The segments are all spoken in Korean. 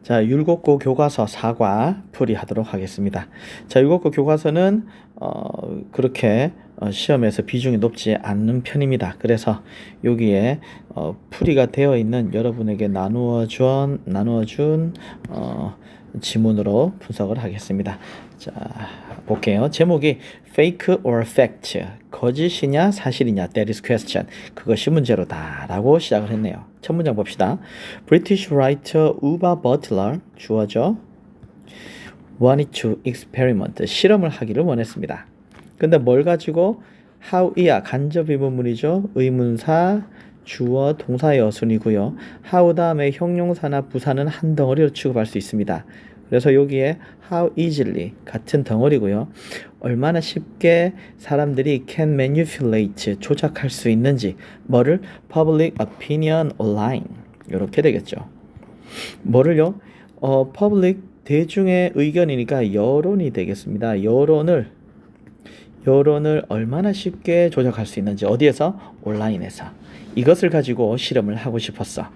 자, 율곡고 교과서 4과 풀이하도록 하겠습니다. 자, 율곡고 교과서는 그렇게 시험에서 비중이 높지 않는 편입니다. 그래서 여기에 풀이가 되어 있는 여러분에게 나누어준 지문으로 분석을 하겠습니다. 자, 볼게요. 제목이 Fake or Fact, 거짓이냐 사실이냐, that is question, 그것이 문제로다 라고 시작을 했네요. 첫 문장 봅시다. British writer Uva Butler, 주어죠, wanted to experiment, 실험을 하기를 원했습니다. 근데 뭘 가지고? how이야 간접 의문문이죠. 의문사, 주어, 동사의 어순이고요. how 다음에 형용사나 부사는 한 덩어리로 취급할 수 있습니다. 그래서 여기에 how easily 같은 덩어리고요. 얼마나 쉽게 사람들이 can manipulate, 조작할 수 있는지, 뭐를? public opinion online, 이렇게 되겠죠. 뭐를요? public, 대중의 의견이니까 여론이 되겠습니다. 여론을 얼마나 쉽게 조작할 수 있는지, 어디에서? 온라인에서. 이것을 가지고 실험을 하고 싶었어.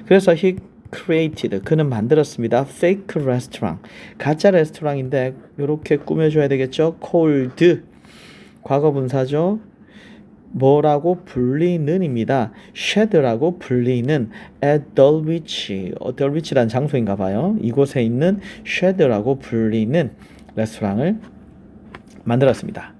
그래서 he created, 그는 만들었습니다. fake restaurant, 가짜 레스토랑인데 이렇게 꾸며줘야 되겠죠. called, 과거 분사죠. 뭐라고? 불리는입니다. shed라고 불리는 at Dulwich, Dulwich라는 장소인가 봐요. 이곳에 있는 shed라고 불리는 레스토랑을 만들었습니다.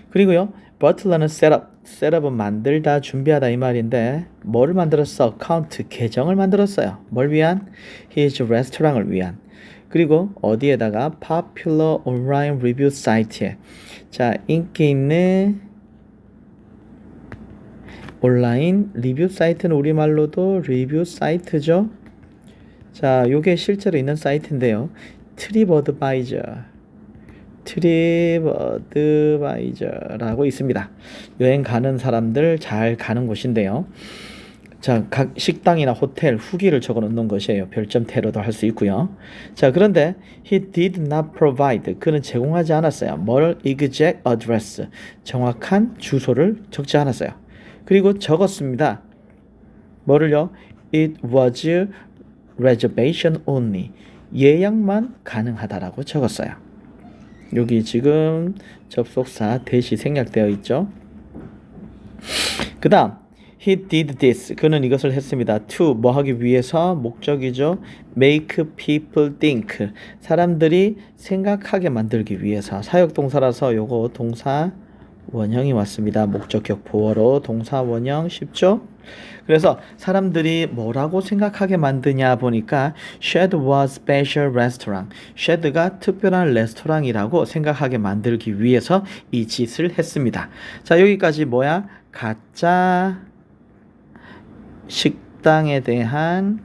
그리고요, 버틀러는 셋업은 만들다, 준비하다 이 말인데 뭐를 만들었어? 카운트, 계정을 만들었어요. 뭘 위한? his restaurant을 위한. 그리고 어디에다가? popular online review site에. 자, 인기 있는 온라인 리뷰 사이트는 우리말로도 리뷰 사이트죠. 자, 요게 실제로 있는 사이트인데요. 트립어드바이저라고 있습니다. 여행 가는 사람들 잘 가는 곳인데요. 자, 각 식당이나 호텔 후기를 적어 놓는 것이에요. 별점태로도 할 수 있고요. 자, 그런데 he did not provide, 그는 제공하지 않았어요. 뭘? exact address, 정확한 주소를 적지 않았어요. 그리고 적었습니다. 뭐를요? it was reservation only, 예약만 가능하다라고 적었어요. 여기 지금 접속사 대시 생략되어 있죠. 그 다음 he did this, 그는 이것을 했습니다. to, 뭐 하기 위해서? 목적이죠. make people think, 사람들이 생각하게 만들기 위해서. 사역동사라서 요거 동사 원형이 왔습니다. 목적격 보어로 동사 원형 쉽죠? 그래서 사람들이 뭐라고 생각하게 만드냐 보니까 Shed was special restaurant, Shed가 특별한 레스토랑이라고 생각하게 만들기 위해서 이 짓을 했습니다. 자, 여기까지 뭐야? 가짜 식당에 대한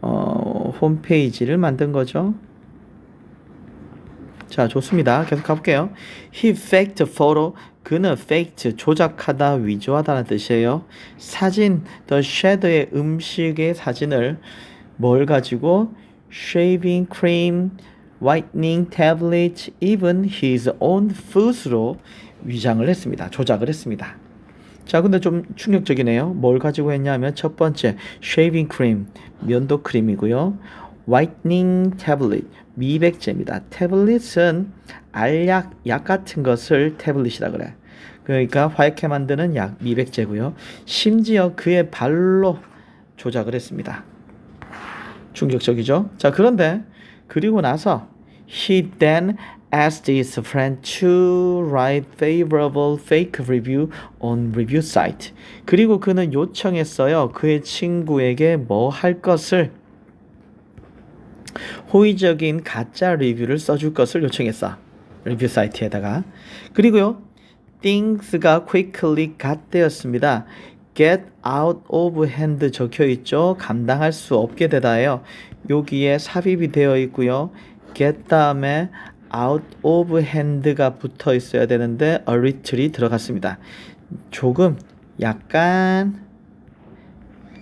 홈페이지를 만든 거죠. 자, 좋습니다. 계속 가볼게요. He faked photo, 그는 faked, 조작하다, 위조하다는 뜻이에요. 사진, the shed의 음식의 사진을 뭘 가지고? shaving cream, whitening tablet, even his own food로 위장을 했습니다. 조작을 했습니다. 자, 근데 좀 충격적이네요. 뭘 가지고 했냐면 첫 번째 shaving cream, 면도 크림이고요. whitening tablet, 미백제입니다. 태블릿은 알약, 약 같은 것을 태블릿이라 그래. 그러니까 화약해 만드는 약, 미백제고요. 심지어 그의 발로 조작을 했습니다. 충격적이죠? 자, 그런데 그리고 나서 he then asked his friend to write favorable fake review on review site. 그리고 그는 요청했어요. 그의 친구에게 뭐 할 것을? 호의적인 가짜 리뷰를 써줄 것을 요청했어. 리뷰 사이트에다가. 그리고요, things가 quickly got 되었습니다. get out of hand 적혀있죠. 감당할 수 없게 되다예요. 여기에 삽입이 되어 있고요. get 다음에 out of hand가 붙어 있어야 되는데 a little이 들어갔습니다. 조금, 약간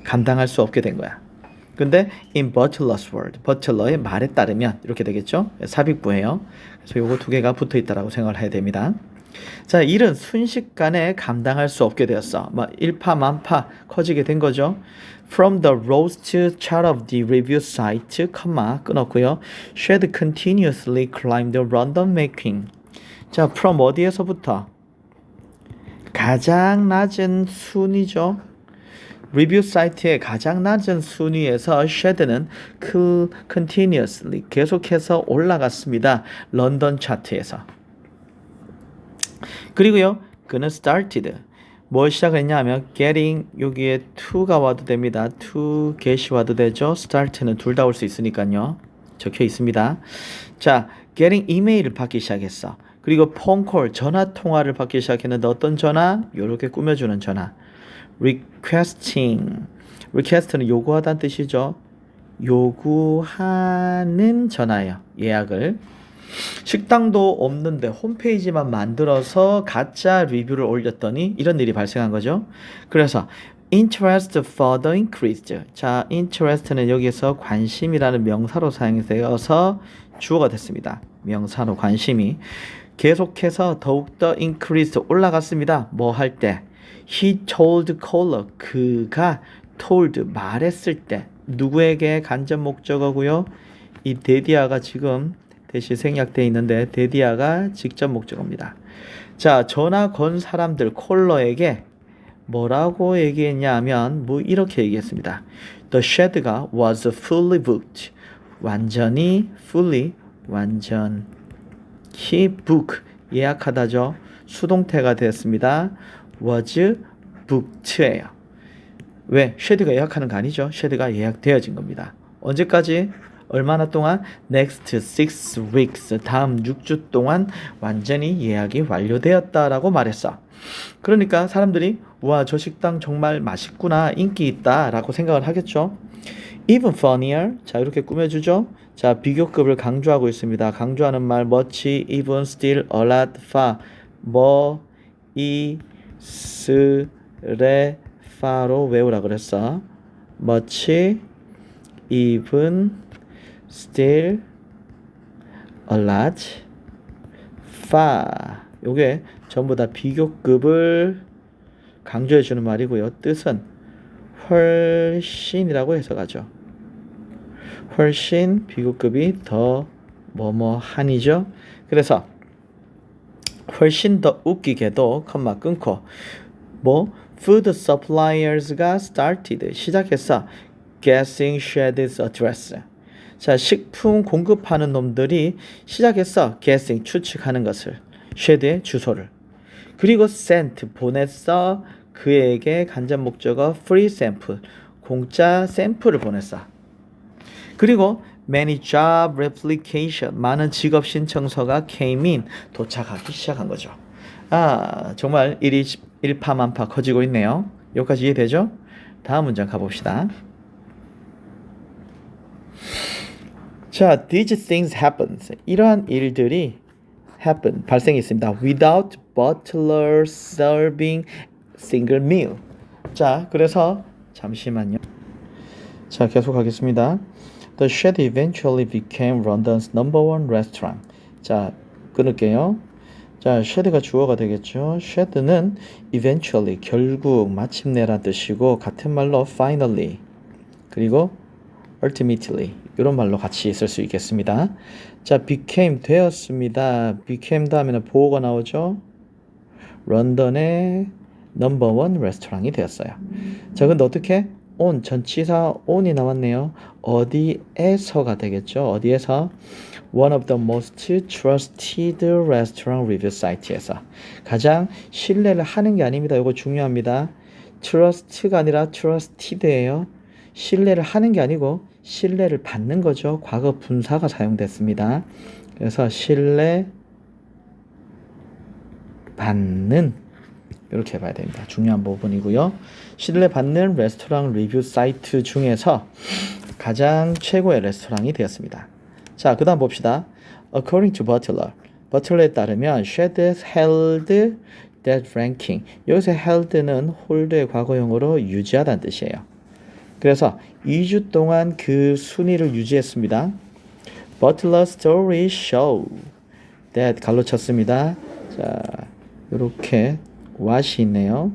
감당할 수 없게 된 거야. 근데 in Butler's word, 버틀러의 말에 따르면 이렇게 되겠죠. 삽입부예요. 그래서 요거 두 개가 붙어 있다라고 생각을 해야 됩니다. 자, 일은 순식간에 감당할 수 없게 되었어. 막 일파만파 커지게 된 거죠. From the roast chart of the review site, 끊었고요. She had continuously climbed the London ranking. 자, from 어디에서부터? 가장 낮은 순위죠. 리뷰 사이트의 가장 낮은 순위에서 쉐드는 continuously 계속해서 올라갔습니다. 런던 차트에서. 그리고요, 그는 started. 뭘 시작했냐 하면 getting 여기에 to가 와도 됩니다. to get이 와도 되죠. start는 둘 다 올 수 있으니까요. 적혀 있습니다. 자, getting 이메일을 받기 시작했어. 그리고 폰콜 전화 통화를 받기 시작했는데 어떤 전화? 요렇게 꾸며주는 전화. request는 요구하다는 뜻이죠. 요구하는 전화예요. 예약을. 식당도 없는데 홈페이지만 만들어서 가짜 리뷰를 올렸더니 이런 일이 발생한 거죠. 그래서 interest further increased. 자, interest는 여기서 관심이라는 명사로 사용되어서 주어가 됐습니다. 명사로 관심이 계속해서 더욱더 increased 올라갔습니다. 뭐 할 때? He told caller. 그가 told 말했을 때 누구에게 간접 목적어고요. 이 데디아가 지금 대시 생략되어 있는데 데디아가 직접 목적어입니다. 자, 전화 건 사람들 콜러에게 뭐라고 얘기했냐 하면 뭐 이렇게 얘기했습니다. The shed가 was fully booked. 완전히 book 예약하다죠. 수동태가 되었습니다. was booked예요. 왜? 쉐드가 예약하는 거 아니죠. 쉐드가 예약되어진 겁니다. 언제까지? 얼마나 동안? Next 6 weeks. 다음 6주 동안 완전히 예약이 완료되었다라고 말했어. 그러니까 사람들이 와, 저 식당 정말 맛있구나, 인기 있다라고 생각을 하겠죠. Even funnier. 자, 이렇게 꾸며주죠. 자, 비교급을 강조하고 있습니다. 강조하는 말 much, even, still, a lot, far. 뭐, 이, 스, 레, far로 외우라 그랬어. much, even, still, a lot, far. 요게 전부 다 비교급을 강조해 주는 말이고요. 뜻은 훨씬이라고 해석하죠. 훨씬 비교급이 더 뭐뭐한이죠. 그래서 훨씬 더 웃기게도 컴마 끊고 뭐 food suppliers가 started 시작했어. guessing Shed's address. 자, 식품 공급하는 놈들이 시작했어. guessing 추측하는 것을. Shed의 주소를. 그리고 sent 보냈어. 그에게 간접 목적어 free sample 공짜 샘플을 보냈어. 그리고 many job application 많은 직업 신청서가 came in 도착하기 시작한 거죠. 아, 정말 일이 일파만파 커지고 있네요. 여기까지 이해되죠? 다음 문장 가봅시다. 자, these things happens. 이러한 일들이 happen 발생했습니다. Without butler serving single meal. 자, 그래서 잠시만요. 자, 계속하겠습니다. The Shed eventually became London's number one restaurant. 자, 끊을게요. 자, Shed가 주어가 되겠죠. Shed는 eventually 결국 마침내란 뜻이고 같은 말로 finally 그리고 ultimately 이런 말로 같이 쓸 수 있겠습니다. 자, became 되었습니다. became 다음에는 보호가 나오죠. 런던의 넘버 원 레스토랑이 되었어요. 자, 근데 어떻게? on 전치사 on이 나왔네요. 어디에서가 되겠죠. 어디에서? One of the most trusted restaurant review site에서 가장 신뢰를 하는 게 아닙니다. 이거 중요합니다. trust가 아니라 trusted예요. 신뢰를 하는 게 아니고 신뢰를 받는 거죠. 과거 분사가 사용됐습니다. 그래서 신뢰 받는 이렇게 봐야 됩니다. 중요한 부분이고요. 신뢰받는 레스토랑 리뷰 사이트 중에서 가장 최고의 레스토랑이 되었습니다. 자, 그 다음 봅시다. According to Butler. 버틀러에 따르면 Shed held that ranking. 여기서 held는 hold의 과거형으로 유지하다는 뜻이에요. 그래서 2주 동안 그 순위를 유지했습니다. Butler's story show that 갈로 쳤습니다. 자, 이렇게 what이 있네요.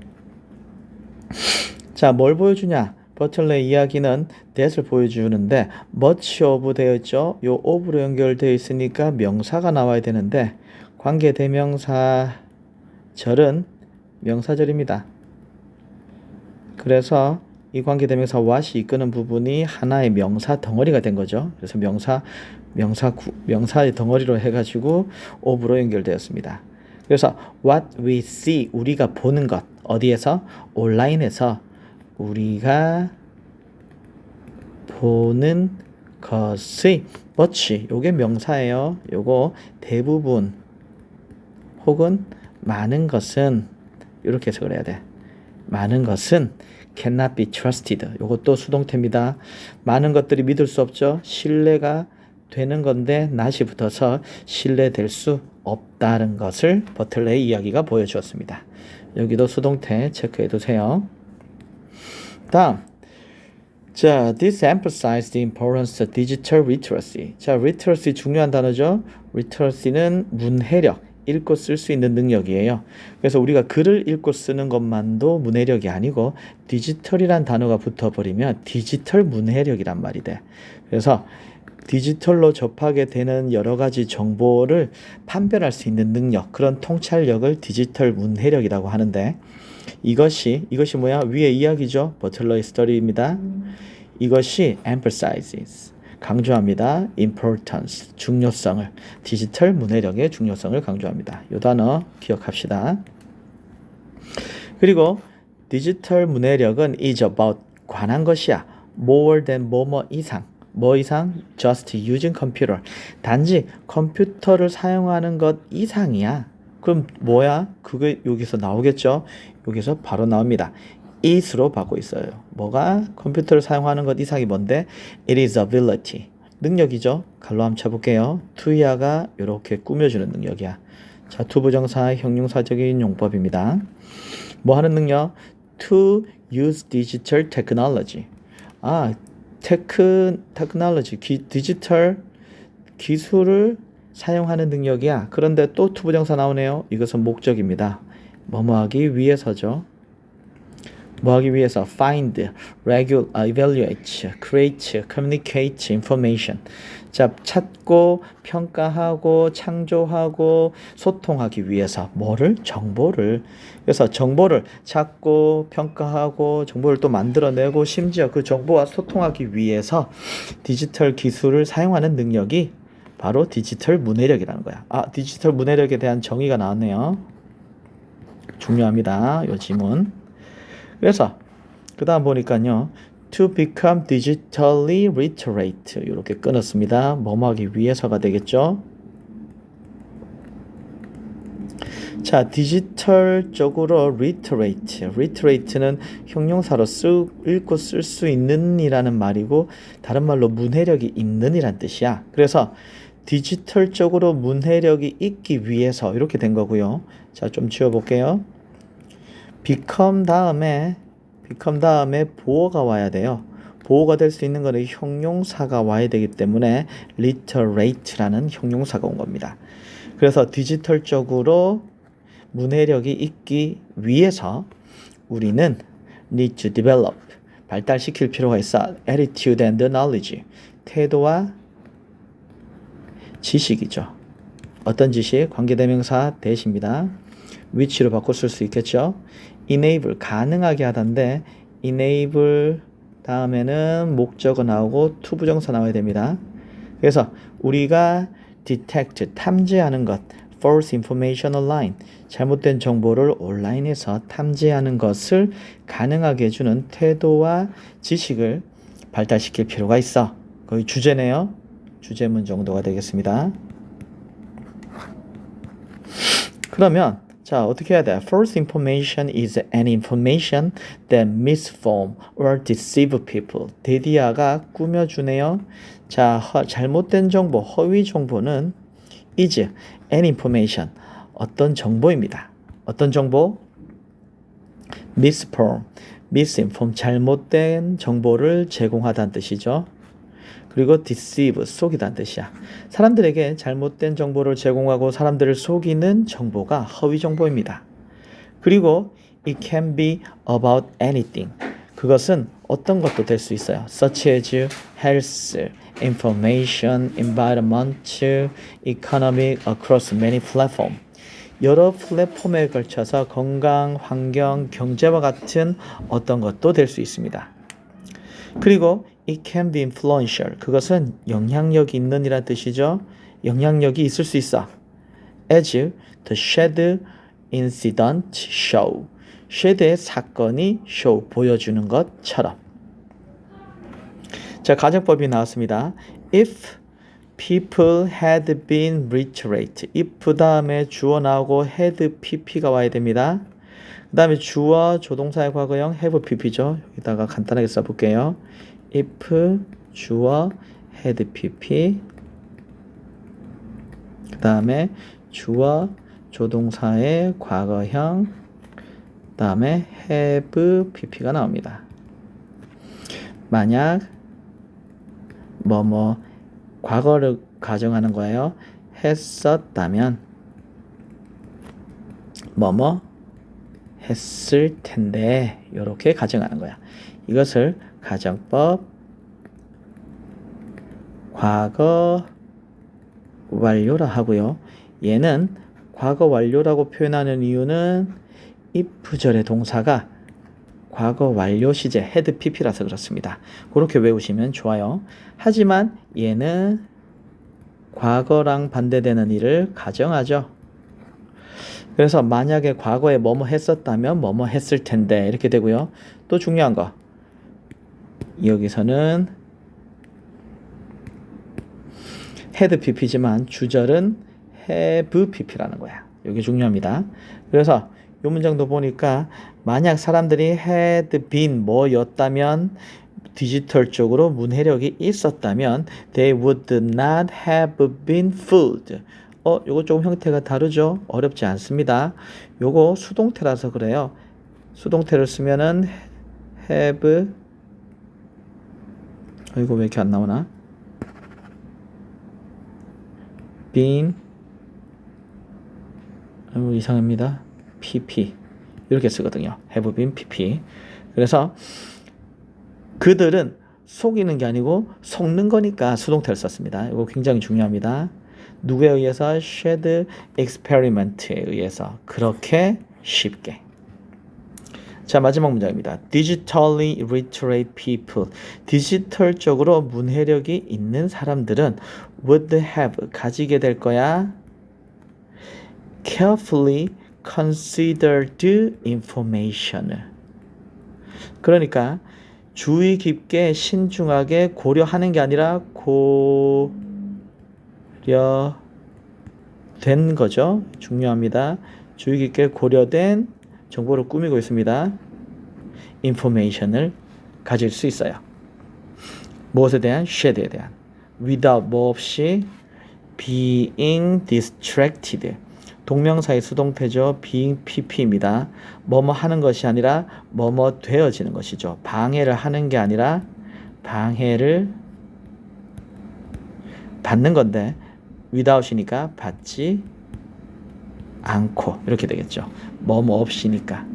자, 뭘 보여주냐? 버틀러의 이야기는 that을 보여주는데 much of 되어 있죠. 요 of로 연결되어 있으니까 명사가 나와야 되는데 관계대명사절은 명사절입니다. 그래서 이 관계대명사 what이 이끄는 부분이 하나의 명사 덩어리가 된 거죠. 그래서 명사의 덩어리로 해가지고 of로 연결되었습니다. 그래서 what we see, 우리가 보는 것, 어디에서? 온라인에서 우리가 보는 것의 much, 요게 명사예요. 요거 대부분 혹은 많은 것은 이렇게 해석을 해야 돼. 많은 것은 cannot be trusted. 요것도 수동태입니다. 많은 것들이 믿을 수 없죠. 신뢰가 되는 건데 not이 붙어서 신뢰될 수 없다는 것을 버틀러의 이야기가 보여주었습니다. 여기도 수동태 체크해 두세요. 다음, 자, this emphasizes the importance of digital literacy. 자, literacy 중요한 단어죠. literacy는 문해력, 읽고 쓸 수 있는 능력이에요. 그래서 우리가 글을 읽고 쓰는 것만도 문해력이 아니고 디지털이란 단어가 붙어버리면 디지털 문해력이란 말이 돼. 그래서 디지털로 접하게 되는 여러 가지 정보를 판별할 수 있는 능력, 그런 통찰력을 디지털 문해력이라고 하는데 이것이 뭐야? 위의 이야기죠. 버틀러의 스토리입니다. 이것이 emphasizes, 강조합니다. importance, 중요성을, 디지털 문해력의 중요성을 강조합니다. 이 단어 기억합시다. 그리고 디지털 문해력은 is about, 관한 것이야. more than 뭐뭐 이상. 뭐 이상? just using computer. 단지 컴퓨터를 사용하는 것 이상이야. 그럼 뭐야? 그게 여기서 나오겠죠? 여기서 바로 나옵니다. is로 받고 있어요. 뭐가? 컴퓨터를 사용하는 것 이상이 뭔데? It is ability. 능력이죠. 갈로 한번 쳐볼게요. to야가 이렇게 꾸며주는 능력이야. 자, 투부정사 형용사적인 용법입니다. 뭐 하는 능력? To use digital technology. 테크놀로지, 디지털 기술을 사용하는 능력이야. 그런데 또 투부정사 나오네요. 이것은 목적입니다. 뭐뭐 하기 위해서죠. 뭐 하기 위해서? find, evaluate, create, communicate information. 자, 찾고, 평가하고, 창조하고, 소통하기 위해서 뭐를? 정보를. 그래서 정보를 찾고, 평가하고, 정보를 또 만들어내고, 심지어 그 정보와 소통하기 위해서 디지털 기술을 사용하는 능력이 바로 디지털 문해력이라는 거야. 디지털 문해력에 대한 정의가 나왔네요. 중요합니다. 이 지문. 그래서 그 다음 보니까요. To become digitally literate. 이렇게 끊었습니다. 뭐뭐 하기 위해서가 되겠죠. 자, 디지털적으로 literate. literate는 형용사로 읽고 쓸 수 있는 이라는 말이고 다른 말로 문해력이 있는 이란 뜻이야. 그래서 디지털적으로 문해력이 있기 위해서 이렇게 된 거고요. 자, 좀 지워볼게요. become 다음에 보어가 와야 돼요. 보어가 될 수 있는 거는 형용사가 와야 되기 때문에 literate라는 형용사가 온 겁니다. 그래서 디지털적으로 문해력이 있기 위해서 우리는 need to develop, 발달시킬 필요가 있어. attitude and knowledge, 태도와 지식이죠. 어떤 지식? 관계대명사 대시입니다. which로 바꿔 쓸 수 있겠죠. enable, 가능하게 하다인데 enable 다음에는 목적어 나오고 투부정사 나와야 됩니다. 그래서 우리가 detect, 탐지하는 것, false information online, 잘못된 정보를 온라인에서 탐지하는 것을 가능하게 해주는 태도와 지식을 발달시킬 필요가 있어. 거의 주제네요. 주제문 정도가 되겠습니다. 그러면 자, 어떻게 해야 돼? False information is an information that misform or deceive people. 데디아가 꾸며주네요. 자, 잘못된 정보, 허위 정보는 is an information, 어떤 정보입니다. 어떤 정보? misinform, 잘못된 정보를 제공하다는 뜻이죠. 그리고 deceive, 속이다는 뜻이야. 사람들에게 잘못된 정보를 제공하고 사람들을 속이는 정보가 허위 정보입니다. 그리고 it can be about anything. 그것은 어떤 것도 될 수 있어요. such as health, information, environment, economic across many platforms. 여러 플랫폼에 걸쳐서 건강, 환경, 경제와 같은 어떤 것도 될 수 있습니다. 그리고 it can be influential. 그것은 영향력이 있는 이란 뜻이죠. 영향력이 있을 수 있어. as the shared incident show. 쉐드의 사건이 show, 보여주는 것처럼. 자, 가정법이 나왔습니다. If people had been literate. if 다음에 주어 나오고 had pp가 와야 됩니다. 그 다음에 주어 조동사의 과거형 have pp죠. 여기다가 간단하게 써볼게요. if 주어 had pp 그 다음에 주어 조동사의 과거형 그 다음에 have pp가 나옵니다. 만약 뭐뭐 과거를 가정하는 거예요. 했었다면 뭐뭐 했을 텐데 이렇게 가정하는 거야. 이것을 가정법 과거 완료라 하고요. 얘는 과거 완료라고 표현하는 이유는 if절의 동사가 과거 완료 시제 had pp라서 그렇습니다. 그렇게 외우시면 좋아요. 하지만 얘는 과거랑 반대되는 일을 가정하죠. 그래서 만약에 과거에 뭐뭐 했었다면 뭐뭐 했을 텐데 이렇게 되고요. 또 중요한 거 여기서는 had pp지만 주절은 have pp라는 거야. 이게 중요합니다. 그래서 이 문장도 보니까 만약 사람들이 had been 뭐였다면 디지털 쪽으로 문해력이 있었다면 they would not have been fooled. 요거 조금 형태가 다르죠? 어렵지 않습니다. 요거 수동태라서 그래요. 수동태를 쓰면은 have 이거 왜 이렇게 안 나오나? been 이상합니다. pp 이렇게 쓰거든요. have been pp. 그래서 그들은 속이는 게 아니고 속는 거니까 수동태를 썼습니다. 이거 굉장히 중요합니다. 누구에 의해서? shared experiment에 의해서. 그렇게 쉽게. 자, 마지막 문장입니다. digitally literate people. 디지털적으로 문해력이 있는 사람들은 would have, 가지게 될 거야. carefully considered information. 그러니까 주의 깊게 신중하게 고려하는 게 아니라 고려된 거죠. 중요합니다. 주의 깊게 고려된 정보를 꾸미고 있습니다. information을 가질 수 있어요. 무엇에 대한? shad에 대한. without 뭐 없이 being distracted. 동명사의 수동태죠. being pp입니다. 뭐뭐 하는 것이 아니라 뭐뭐 되어지는 것이죠. 방해를 하는 게 아니라 방해를 받는 건데 without이니까 받지 않고 이렇게 되겠죠. 뭐뭐 없이니까.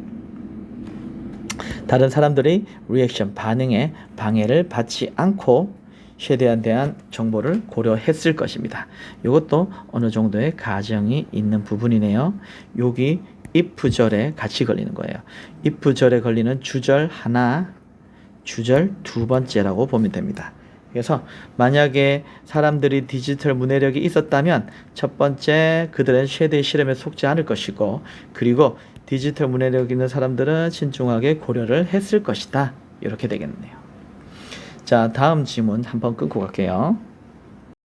다른 사람들이 리액션, 반응에 방해를 받지 않고 쉐드에 대한 정보를 고려했을 것입니다. 이것도 어느 정도의 가정이 있는 부분이네요. 여기 if절에 같이 걸리는 거예요. if절에 걸리는 주절 하나, 주절 두 번째라고 보면 됩니다. 그래서 만약에 사람들이 디지털 문해력이 있었다면 첫 번째 그들은 쉐드의 실험에 속지 않을 것이고 그리고 디지털 문해력 있는 사람들은 신중하게 고려를 했을 것이다. 이렇게 되겠네요. 자, 다음 질문 한번 끊고 갈게요.